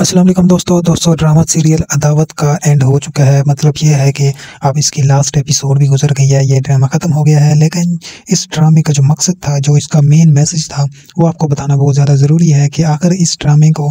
अस्सलाम वालेकुम दोस्तों ड्रामा सीरियल अदावत का एंड हो चुका है। मतलब ये है कि अब इसकी लास्ट एपिसोड भी गुजर गई है, ये ड्रामा ख़त्म हो गया है। लेकिन इस ड्रामे का जो मकसद था, जो इसका मेन मैसेज था, वो आपको बताना बहुत ज़्यादा ज़रूरी है कि आखिर इस ड्रामे को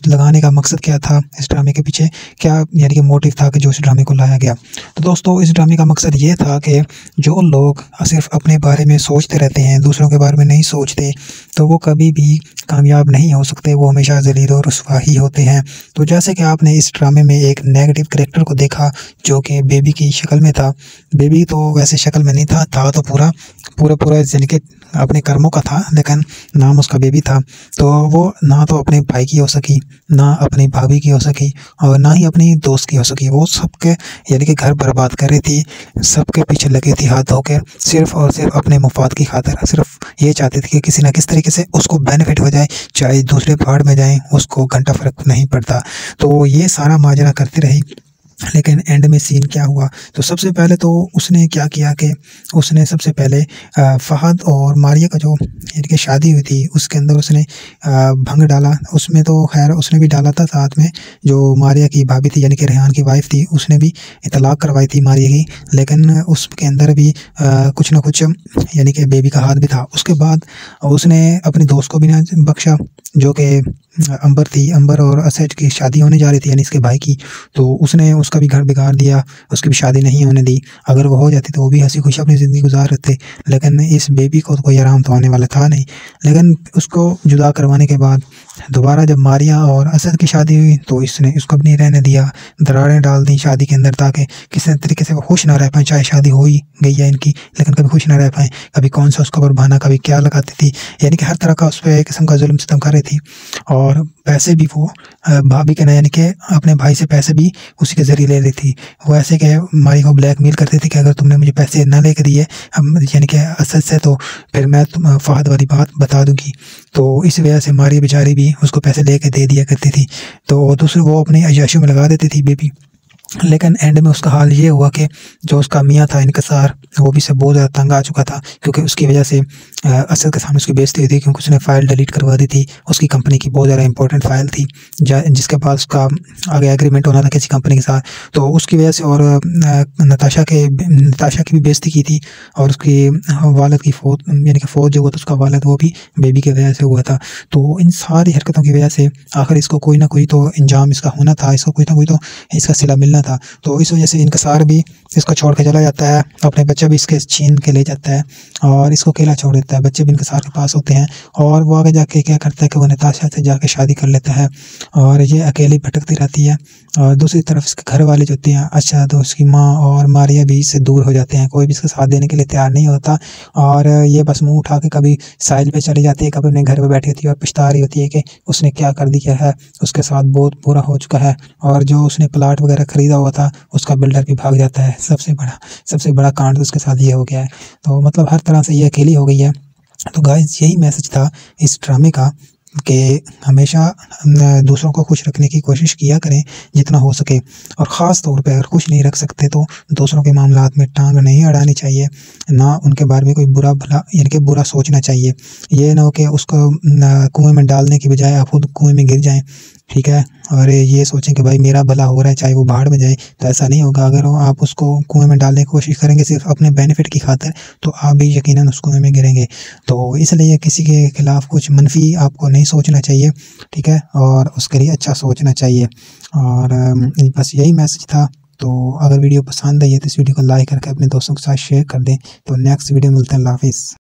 लगाने का मकसद क्या था, इस ड्रामे के पीछे क्या यानी कि मोटिव था कि जो इस ड्रामे को लाया गया। तो दोस्तों, इस ड्रामे का मकसद ये था कि जो लोग सिर्फ अपने बारे में सोचते रहते हैं, दूसरों के बारे में नहीं सोचते, तो वो कभी भी कामयाब नहीं हो सकते, वो हमेशा ज़लील और रुसवा ही होते हैं। तो जैसे कि आपने इस ड्रामे में एक नेगेटिव कैरेक्टर को देखा जो कि बेबी की शक्ल में था। बेबी तो वैसे शक्ल में नहीं था तो पूरा यानी कि अपने कर्मों का था, लेकिन नाम उसका बेबी था। तो वो ना तो अपने भाई की हो सकी, ना अपनी भाभी की हो सकी, और ना ही अपनी दोस्त की हो सकी। वो सबके यानी कि घर बर्बाद कर रही थी, सबके पीछे लगी थी हाथ धोकर, सिर्फ और सिर्फ अपने मुफाद की खातिर। सिर्फ ये चाहती थी कि किसी ना किस तरीके से उसको बेनिफिट हो जाए, चाहे दूसरे पहाड़ में जाएं, उसको घंटा फर्क नहीं पड़ता। तो ये सारा माजरा करती रही। लेकिन एंड में सीन क्या हुआ, तो सबसे पहले तो उसने क्या किया कि उसने सबसे पहले फ़हद और मारिया का जो यानी कि शादी हुई थी, उसके अंदर उसने भंग डाला। उसमें तो खैर उसने भी डाला था, साथ में जो मारिया की भाभी थी यानी कि रेहान की वाइफ थी, उसने भी तलाक करवाई थी मारिया की। लेकिन उसके अंदर भी कुछ ना कुछ यानी कि बेबी का हाथ भी था। उसके बाद उसने अपने दोस्त को भी ना बख्शा, जो कि अंबर थी। अंबर और असद की शादी होने जा रही थी, यानी इसके भाई की। तो उसने उसका भी घर बिगाड़ दिया, उसकी भी शादी नहीं होने दी। अगर वो हो जाती तो वो भी हंसी खुशी अपनी ज़िंदगी गुजार रहे थे। लेकिन इस बेबी को तो कोई आराम तो आने वाला था नहीं। लेकिन उसको जुदा करवाने के बाद दोबारा जब मारिया और असद की शादी हुई, तो इसने उसको भी नहीं रहने दिया, दरारें डाल दी शादी के अंदर, ताकि किसी तरीके से वो खुश ना रह पाए। चाहे शादी हो ही गई है इनकी, लेकिन कभी खुश ना रह पाए। कभी कौन सा उसको बहाना, कभी क्या लगाती थी, यानी कि हर तरह का उस पर एक किस्म का जुल्म सितम कर रही थी। और पैसे भी वो भाभी के ना यानी कि अपने भाई से पैसे भी उसी के ज़रिए ले रही थी। वो ऐसे कि मारी को ब्लैकमेल करती थी कि अगर तुमने मुझे पैसे ना लेकर दिए यानी कि असद से, तो फिर मैं फ़हद वाली बात बता दूंगी। तो इस वजह से मारी बेचारी भी उसको पैसे लेके दे दिया करती थी। तो दूसरे वो अपनी अय्याशियों में लगा देती थी बेबी। लेकिन एंड में उसका हाल ये हुआ कि जो उसका मियाँ था इनकसार, वो भी से बहुत ज़्यादा तंग आ चुका था, क्योंकि उसकी वजह से असद के सामने उसकी बेइज्जती हुई थी, क्योंकि उसने फ़ाइल डिलीट करवा दी थी। उसकी कंपनी की बहुत ज़्यादा इंपॉर्टेंट फ़ाइल थी, जिसके पास उसका आगे एग्रीमेंट होना था किसी कंपनी के साथ। तो उसकी वजह से, और नताशा की भी बेइज्जती की थी। और उसकी वालिद की फौत यानी कि फ़ौत जो हुआ था उसका वालिद, वो भी बेबी की वजह से हुआ था। तो इन सारी हरकतों की वजह से आखिर इसको कोई ना कोई तो इंजाम इसका होना था, इसको कोई ना कोई तो इसका सिला मिलना था। तो इस वजह से इनकसार भी इसको छोड़ के चला जाता है, अपने बच्चे भी इसके छीन के ले जाता है और इसको अकेला छोड़ देता है। बच्चे भी इनकसार के पास होते हैं, और वो आगे जाके क्या करता है कि वो नताशा से जाके शादी कर लेता है, और ये अकेली भटकती रहती है। और दूसरी तरफ इसके घर वाले जो होते हैं, अच्छा, तो उसकी माँ और मारिया भी इससे दूर हो जाते हैं, कोई भी इसका साथ देने के लिए तैयार नहीं होता। और ये बस मुँह उठा के कभी साहिल पे चली जाती है, कभी अपने घर पे बैठी होती है और पछता रही होती है कि उसने क्या कर दिया है, उसके साथ बहुत बुरा हो चुका है। और जो उसने प्लाट वगैरह खरीदा हुआ था, उसका बिल्डर भी भाग जाता है। सबसे बड़ा कांड उसके साथ ये हो गया है। तो मतलब हर तरह से ये अकेली हो गई है। तो गाइस, यही मैसेज था इस ड्रामे का कि हमेशा दूसरों को खुश रखने की कोशिश किया करें जितना हो सके। और ख़ास तौर पे अगर खुश नहीं रख सकते तो दूसरों के मामलात में टांग नहीं अड़ानी चाहिए, ना उनके बारे में कोई बुरा भला यानी कि बुरा सोचना चाहिए। ये ना हो कि उसको कुएं में डालने की बजाय आप खुद कुएं में गिर जाएं, ठीक है। और ये सोचें कि भाई मेरा भला हो रहा है, चाहे वो बाहर में जाए, तो ऐसा नहीं होगा। अगर आप उसको कुएं में डालने की कोशिश करेंगे सिर्फ अपने बेनिफिट की खातिर, तो आप भी यकीनन उस कुएं में गिरेंगे। तो इसलिए किसी के खिलाफ कुछ मनफी आपको नहीं सोचना चाहिए, ठीक है, और उसके लिए अच्छा सोचना चाहिए। और बस यही मैसेज था। तो अगर वीडियो पसंद आई है तो इस वीडियो को लाइक करके अपने दोस्तों के साथ शेयर कर दें। तो नेक्स्ट वीडियो मिलते हैं। अल्लाह हाफिज़।